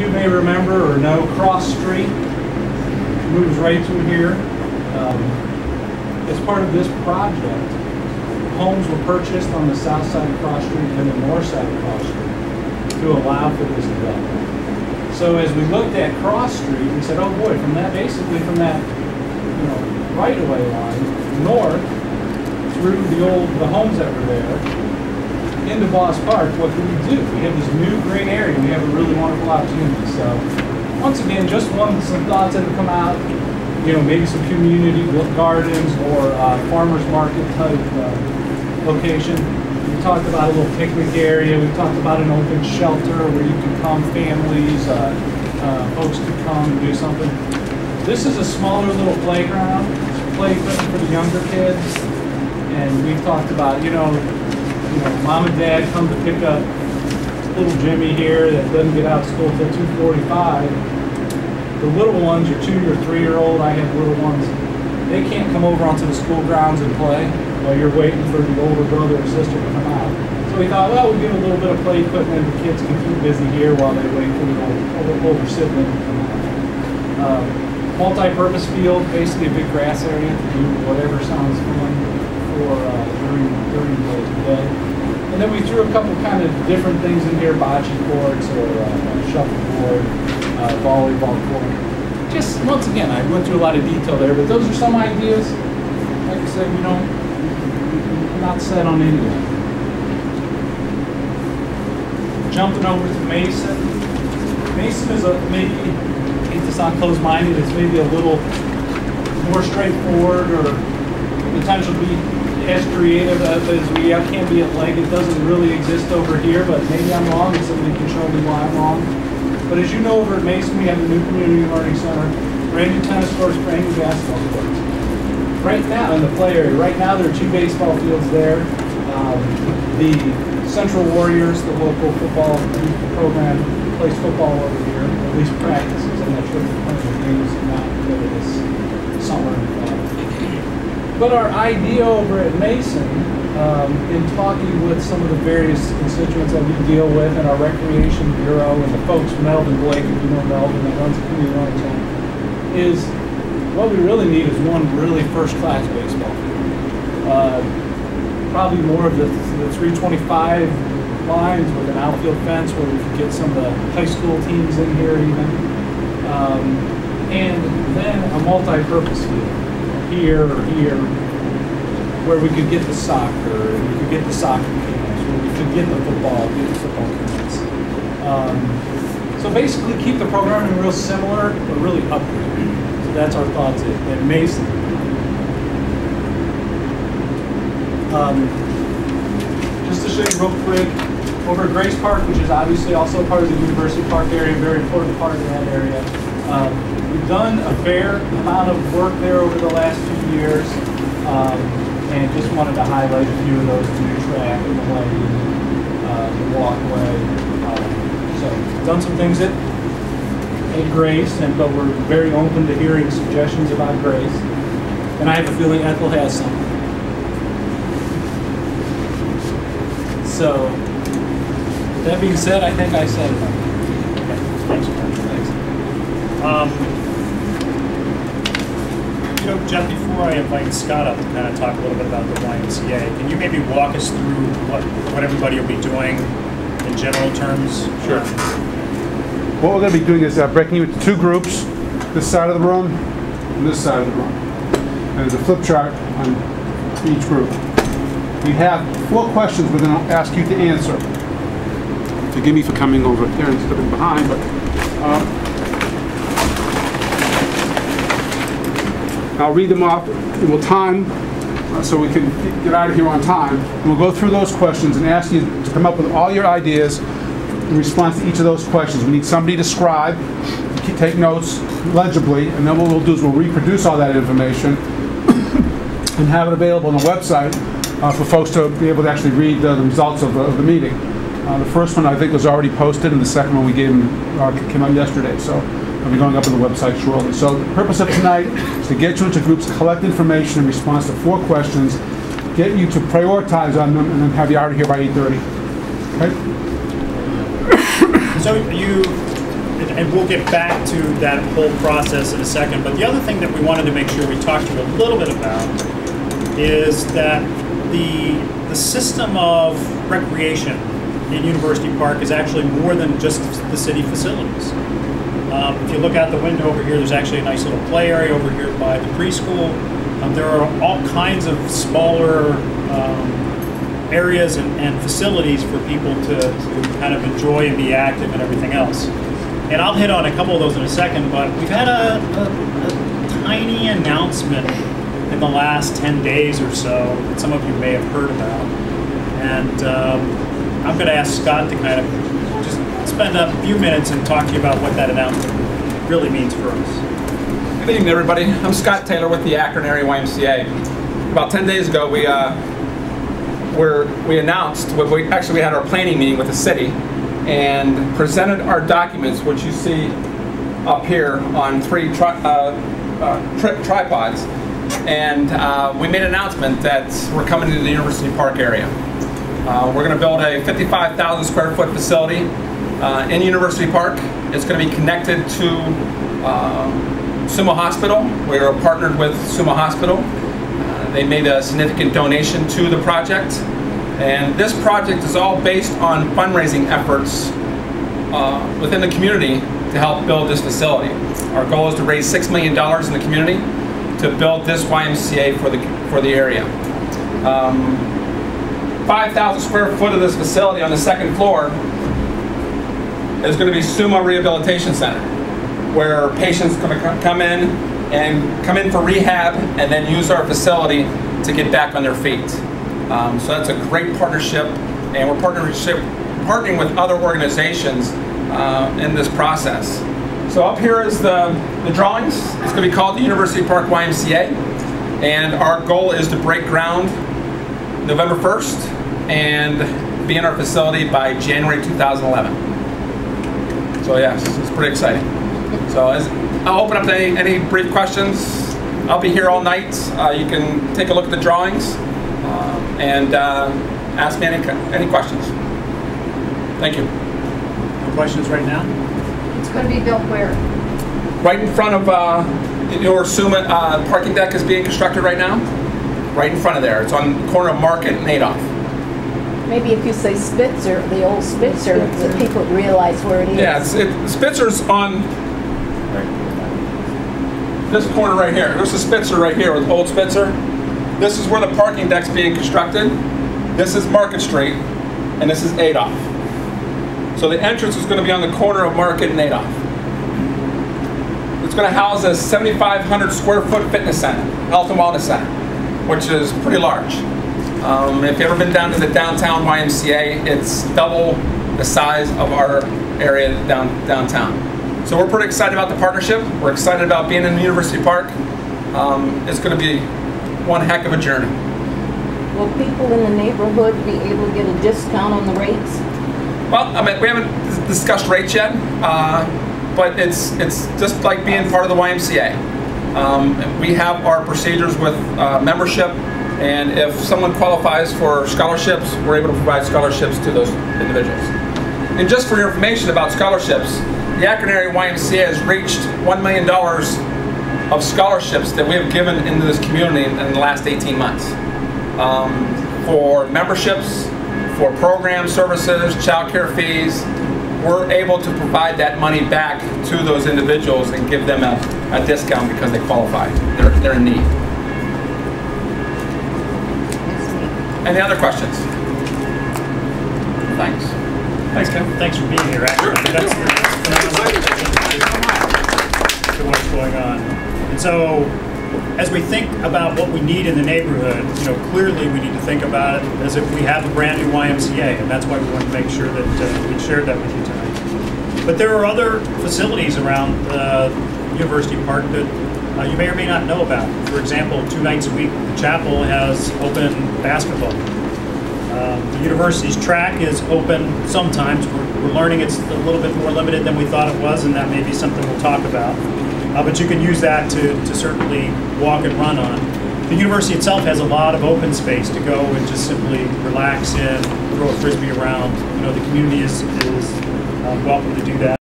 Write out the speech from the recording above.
you may remember or know, Cross Street moves right through here. As part of this project, homes were purchased on the south side of Cross Street and the north side of Cross Street to allow for this development. So as we looked at Cross Street, we said, oh boy, from that right-of-way line north through the homes that were there into Boss Park, what can we do? We have this new great area. We have a really wonderful opportunity. So once again, just some thoughts that have come out. Maybe some community gardens or farmers market type location. We talked about a little picnic area. We talked about an open shelter where you can come, families, folks could come and do something. This is a smaller little playground. It's play equipment for the younger kids. And we've talked about, mom and dad come to pick up little Jimmy here that doesn't get out of school till 2:45. The little ones, your 2 or 3-year-old, I have little ones, they can't come over onto the school grounds and play while you're waiting for the older brother or sister to come out. So we thought, well, we'll give a little bit of play equipment. The kids can keep busy here while they wait for the older sibling to come out. Multi-purpose field, basically a big grass area to do whatever sounds fun for during the day. And then we threw a couple kind of different things in here, bocce courts or shuffleboard. Volleyball court. Just once again, I went through a lot of detail there, but those are some ideas. Like I said, we're not set on any of them. Jumping over to Mason. Mason is maybe, I hate to sound closed-minded, it's maybe a little more straightforward or potentially be as creative as we can be at Lake. It doesn't really exist over here, but maybe I'm wrong and somebody can show me why I'm wrong. But as you know, over at Mason, we have the new Community Learning Center, brand new tennis courts, brand new basketball courts. Right now, in the play area, right now there are 2 baseball fields there. The Central Warriors, the local football program, plays football over here, at least practices. I'm not sure if they're playing the games or not later this summer. But our idea over at Mason, in talking with some of the various constituents that we deal with in our Recreation Bureau and the folks, Melvin Blake, if you know Melvin, that runs the Community Learning Center, is what we really need is one really first-class baseball field. Probably more of the 325 lines with an outfield fence where we could get some of the high school teams in here even. And then a multi-purpose field. Here or here, where we could get the soccer, and we could get the soccer camps, where we could get the football camps. So basically keep the programming real similar, but really upgrade. So that's our thoughts at Mason. Just to show you real quick, over at Grace Park, which is obviously also part of the University Park area, very important part of that area. We've done a fair amount of work there over the last few years, and just wanted to highlight a few of those: the new track, and the lane, the walkway. So done some things at Grace, but we're very open to hearing suggestions about Grace. And I have a feeling Ethel has some. So with that being said, I think I said it. Okay. Thanks. Jeff, before I invite Scott up to kind of talk a little bit about the YMCA, can you maybe walk us through what everybody will be doing in general terms? Sure. What we're going to be doing is breaking you into 2 groups, this side of the room and this side of the room. And there's a flip chart on each group. We have 4 questions we're going to ask you to answer. Forgive me for coming over there and stepping behind, but I'll read them off, and we'll time so we can get out of here on time. And we'll go through those questions and ask you to come up with all your ideas in response to each of those questions. We need somebody to scribe, take notes legibly, and then what we'll do is we'll reproduce all that information and have it available on the website for folks to be able to actually read the results of the meeting. The first one I think was already posted, and the second one we gave them, came out yesterday. So I'll be going up on the website shortly. So the purpose of tonight is to get you into groups, collect information in response to 4 questions, get you to prioritize on them, and then have you out of here by 8:30. Okay? So And we'll get back to that whole process in a second. But the other thing that we wanted to make sure we talked to you a little bit about is that the system of recreation in University Park is actually more than just the city facilities. If you look out the window over here, there's actually a nice little play area over here by the preschool. There are all kinds of smaller areas and facilities for people to kind of enjoy and be active and everything else. And I'll hit on a couple of those in a second, but we've had a tiny announcement in the last 10 days or so that some of you may have heard about. And I'm going to ask Scott to kind of just spend a few minutes and talk to you about what that announcement really means for us. Good evening, everybody. I'm Scott Taylor with the Akron Area YMCA. About 10 days ago, we announced, we had our planning meeting with the city and presented our documents, which you see up here on 3 tripods. And we made an announcement that we're coming to the University Park area. We're going to build a 55,000 square foot facility in University Park. It's going to be connected to Sumo Hospital. We are partnered with Sumo Hospital. They made a significant donation to the project. And this project is all based on fundraising efforts within the community to help build this facility. Our goal is to raise $6 million in the community to build this YMCA for the area. 5,000 square foot of this facility on the second floor is going to be Sumo Rehabilitation Center, where patients are going to come in for rehab and then use our facility to get back on their feet. So that's a great partnership, and we're partnering with other organizations in this process. So up here is the drawings. It's going to be called the University Park YMCA, and our goal is to break ground November 1st and be in our facility by January 2011. So yes, it's pretty exciting. So I'll open up to any brief questions. I'll be here all night. You can take a look at the drawings and ask me any questions. Thank you. No questions right now? It's going to be built where? Right in front of your Sumo parking deck is being constructed right now. Right in front of there. It's on the corner of Market and Adolph. Maybe if you say Spitzer, the old Spitzer, that people realize where it is. Yeah, Spitzer's on this corner right here. There's a Spitzer right here with Old Spitzer. This is where the parking deck's being constructed. This is Market Street, and this is Adolph. So the entrance is going to be on the corner of Market and Adolph. It's going to house a 7,500 square foot fitness center, health and wellness center, which is pretty large. If you've ever been down to the downtown YMCA, it's double the size of our area downtown. So we're pretty excited about the partnership. We're excited about being in University Park. It's going to be one heck of a journey. Will people in the neighborhood be able to get a discount on the rates? Well, I mean, we haven't discussed rates yet, but it's just like being part of the YMCA. We have our procedures with membership, and if someone qualifies for scholarships, we're able to provide scholarships to those individuals. And just for your information about scholarships, the Akron Area YMCA has reached $1 million of scholarships that we have given into this community in the last 18 months. For memberships, for program services, child care fees, we're able to provide that money back to those individuals and give them a discount because they qualify. They're in need. Any other questions? Thanks. Thanks, Ken. Thanks for being here. Actually, that's to what's going on. And so, as we think about what we need in the neighborhood, clearly we need to think about it as if we have a brand new YMCA, and that's why we want to make sure that we shared that with you tonight. But there are other facilities around University Park that you may or may not know about. For example, 2 nights a week, the chapel has open basketball. The university's track is open sometimes. We're learning it's a little bit more limited than we thought it was, and that may be something we'll talk about. But you can use that to certainly walk and run on. The university itself has a lot of open space to go and just simply relax in, throw a frisbee around. The community is welcome to do that.